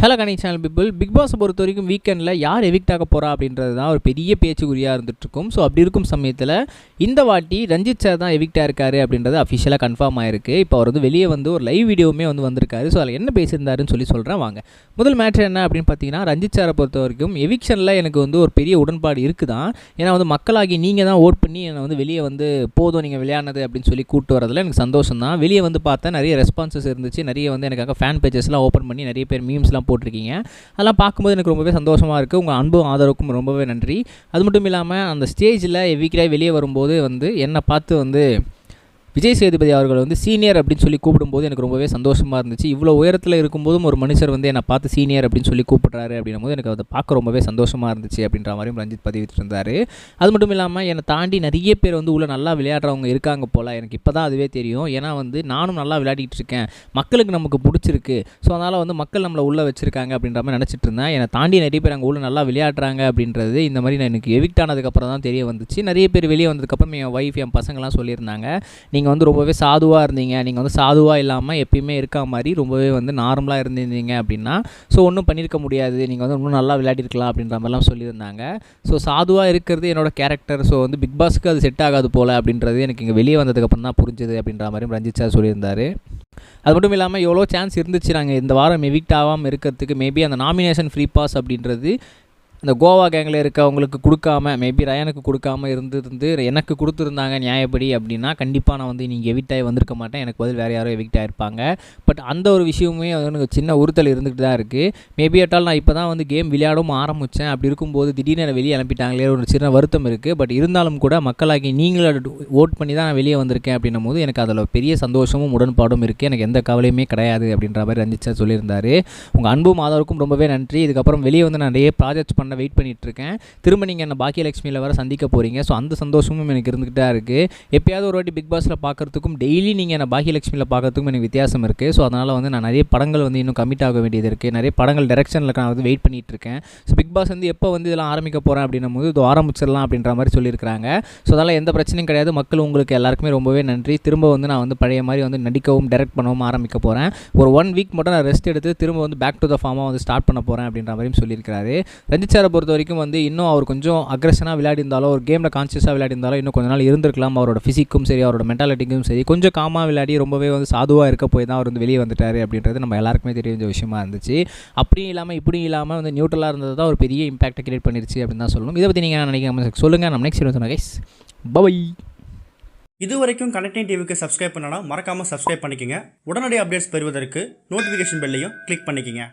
Hello கனி channel people, big பாஸை பொறுத்த வரைக்கும் வீக்கெண்டில் யார் எவிக்ட் ஆக போகிறா அப்படின்றது தான் ஒரு பெரிய பேச்சுக்குறியாக இருந்துகிட்ருக்கும். ஸோ அப்படி இருக்கும் சமயத்தில் இந்த வாட்டி ரஞ்சித் சார் தான் எவிக்டாக இருக்காரு அப்படின்றது அஃபிஷியலாக கன்ஃபார்ம் ஆயிருக்கு. இப்போ அவர் வெளியே ஒரு லைவ் வீடியோவுமே வந்திருக்காரு. ஸோ அதில் என்ன பேசியிருந்தாருன்னு சொல்கிறேன் வாங்க. முதல் மேட்ரு என்ன அப்படின்னு பார்த்தீங்கன்னா, ரஞ்சித் சாரை பொறுத்த வரைக்கும் எவிக்ஷனில் எனக்கு ஒரு பெரிய உடன்பாடு இருக்குது தான். ஏன்னா மக்களாகி நீங்கள் தான் ஓட் பண்ணி என்னை வெளியே போதும் நீங்கள் விளையாடுனது அப்படின்னு சொல்லி கூப்பிட்டு வரதில் எனக்கு சந்தோஷம் தான். வெளியே பார்த்தா நிறைய ரெஸ்பான்சஸ் இருந்துச்சு. நிறைய எனக்காக ஃபேன் பேஜஸ்லாம் ஓப்பன் பண்ணி நிறைய பேர் மீம்ஸ்லாம் போட்டிருக்கீங்க. அதெல்லாம் பார்க்கும்போது எனக்கு ரொம்பவே சந்தோஷமாக இருக்குது. உங்கள் அன்பும் ஆதரவுக்கும் ரொம்பவே நன்றி. அது மட்டும் இல்லாமல் அந்த ஸ்டேஜில் எவிக்டாக வெளியே வரும்போது என்னை பார்த்து விஜய் சேதுபதி அவர்கள் சீனியர் அப்படின்னு சொல்லி கூப்பிடும்போது எனக்கு ரொம்பவே சந்தோஷமாக இருந்துச்சு. இவ்வளோ உயரத்தில் இருக்கும்போதும் ஒரு மனுஷர் என்னை பார்த்து சீனியர் அப்படின்னு சொல்லி கூப்பிட்றாரு அப்படின்னும் போது எனக்கு அதை பார்க்க ரொம்பவே சந்தோஷமாக இருந்துச்சு அப்படின்ற மாதிரியும் ரஞ்சித் பதிவிட்டு இருந்தார். அது மட்டும் இல்லாமல் என்னை தாண்டி நிறைய பேர் உள்ள நல்லா விளையாடுறவங்க இருக்காங்க போல். எனக்கு இப்போ தான் அதுவே தெரியும். ஏன்னா நானும் நல்லா விளையாடிட்டு இருக்கேன், மக்களுக்கு நமக்கு பிடிச்சிருக்கு. ஸோ அதனால் மக்கள் நம்மளை உள்ளே வச்சுருக்காங்க அப்படின்ற மாதிரி நினச்சிட்டு இருந்தேன். என்னை தாண்டி நிறைய பேர் அங்கே உள்ள நல்லா விளையாடுறாங்க அப்படின்றது இந்த மாதிரி நான் எனக்கு எவிக்ட் ஆனதுக்கப்புறம் தான் தெரிய வந்துச்சு. நிறைய பேர் வெளியே வந்ததுக்கப்புறம் என் ஒய்ஃப் என் பசங்கள்லாம் சொல்லியிருந்தாங்க, நீங்கள் ரொம்பவே சாதுவாக இருந்தீங்க, நீங்கள் சாதுவாக இல்லாமல் எப்பயுமே இருக்கா மாதிரி ரொம்பவே நார்மலாக இருந்திருந்தீங்க அப்படின்னா ஸோ ஒன்றும் பண்ணியிருக்க முடியாது, நீங்கள் இன்னும் நல்லா விளையாடிருக்கலாம் அப்படின்ற மாதிரிலாம் சொல்லியிருந்தாங்க. ஸோ சாதுவாக இருக்கிறது என்னோடய கேரக்டர். ஸோ பிக் பாஸ்க்கு அது செட் ஆகாது போல் அப்படின்றது எனக்கு இங்கே வெளியே வந்ததுக்கப்புறம் தான் புரிஞ்சுது அப்படின்ற மாதிரியும் ரஞ்சித் சார் சொல்லியிருந்தார். அது மட்டும் இல்லாமல் எவ்வளோ சான்ஸ் இருந்துச்சு நாங்கள் இந்த வாரம் எவிக்ட் ஆகாமல் இருக்கிறதுக்கு. மேபி அந்த நாமினேஷன் ஃப்ரீ பாஸ் அப்படின்றது இந்த கோவா கேங்கில் இருக்கவங்களுக்கு கொடுக்காம, மேபி ரயானுக்கு கொடுக்காம இருந்து எனக்கு கொடுத்துருந்தாங்க நியாயப்படி அப்படின்னா கண்டிப்பாக நான் நீங்கள் எவிக்ட் ஆகி வந்திருக்க மாட்டேன். எனக்கு பதில் வேறு யாரோ எவிக்ட் ஆகிருப்பாங்க. பட் அந்த ஒரு விஷயமே எனக்கு சின்ன உறுத்தல் இருந்துகிட்டு தான் இருக்குது. மேபி அட்டால் நான் இப்போ தான் கேம் விளையாடவும் ஆரம்பித்தேன். அப்படி இருக்கும்போது திடீர்னு என்னை வெளியே அனுப்பிட்டாங்களே ஒரு சின்ன வருத்தம் இருக்குது. பட் இருந்தாலும் கூட மக்களாகி நீங்களே ஓட் பண்ணி தான் நான் வெளியே வந்திருக்கேன் அப்படின்னும் போது எனக்கு அதில் பெரிய சந்தோஷமும் உடன்பாடும் இருக்குது. எனக்கு எந்த கவலையுமே கிடையாது அப்படின்ற மாதிரி ரஞ்சித் சார் சொல்லியிருந்தார். உங்கள் அன்பும் ஆதரவுக்கும் ரொம்பவே நன்றி. இதுக்கப்புறம் வெளியே நான் நிறைய ப்ராஜெக்ட்ஸ் பண்ண வெயிட் பண்ணிட்டு இருக்கேன். திரும்ப நீங்கள் என்ன பாக்கியலட்சுமியில் வர சந்திக்க போகிறீங்க. ஸோ அந்த சந்தோஷமும் எனக்கு இருந்துகிட்டே இருக்குது. எப்பயாவது ஒரு வாட்டி பிக் பாஸில் பார்க்குறதுக்கும் டெய்லி நீங்கள் என்ன பாக்கியலட்சுமியில் பார்க்குறதுக்கும் எனக்கு வித்தியாசம் இருக்குது. ஸோ அதனால் நான் நிறைய படங்கள் இன்னும் கமிட் ஆக வேண்டியது இருக்குது. நிறைய படங்கள் டைரக்ஷனில் நான் வெயிட் பண்ணிகிட்டு இருக்கேன். ஸோ பிக் பாஸ் எப்போ இதெல்லாம் ஆரம்பிக்க போகிறேன் அப்படின்னும் போது இது ஆரம்பிச்சிடலாம் அப்படின்ற மாதிரி சொல்லியிருக்கிறாங்க. ஸோ அதனால் எந்த பிரச்சனையும் கிடையாது. மக்கள் உங்களுக்கு எல்லாருக்குமே ரொம்பவே நன்றி. திரும்ப நான் பழைய மாதிரி நடிக்கவும் டைரக்ட் பண்ணவும் ஆரம்பிக்க போகிறேன். ஒரு 1 வீக் மட்டும் நான் ரெஸ்ட் எடுத்து திரும்ப பேக் டு த ஃபார்மாக ஸ்டார்ட் பண்ண போகிறேன் அப்படின்ற மாதிரியும் சொல்லியிருக்காரு. ரஞ்சித் சாரை பொறுத்த வரைக்கும் இன்னும் அவர் கொஞ்சம் அக்ரெஷனாக விளையாடி இருந்தாலும், ஒரு கேமில் கான்சியஸாக விளையாடி இருந்தாலும் இன்னும் கொஞ்ச நாள் இருந்திருக்கலாம். அவரோட ஃபிசிக்கும் சரி, அவரோட மென்டாலிட்டிக்கும் சரி, கொஞ்சம் காமாக விளையாடி ரொம்பவே சாதுவாக இருக்க போய் தான் அவர் வெளியே வந்துட்டார் அப்படின்றது நம்ம எல்லாருக்குமே தெரிஞ்ச விஷயமா இருந்துச்சு. அப்படியும் இல்லாமல் இப்படியும் இல்லாமல் நியூட்ரலாக இருந்தது தான் ஒரு பெரிய இம்பாக்டை கிரியேட் பண்ணிருச்சு அப்படின்னு தான் சொல்லணும். இதை பற்றி நீங்கள் நினைக்கிறேன் சொல்லுங்கள். நம்ம நெக்ஸ்ட் சொன்ன கைஸ் பை. இது வரைக்கும் கனெக்டிங் டிவிக்கு சப்ஸ்கிரைப் பண்ணனா மறக்காமல் சப்ஸ்கிரைப் பண்ணிக்கங்க. உடனடி அப்டேட்ஸ் பெறுவதற்கு நோட்டிஃபிகேஷன் பெல்லையும் கிளிக் பண்ணிக்கங்க.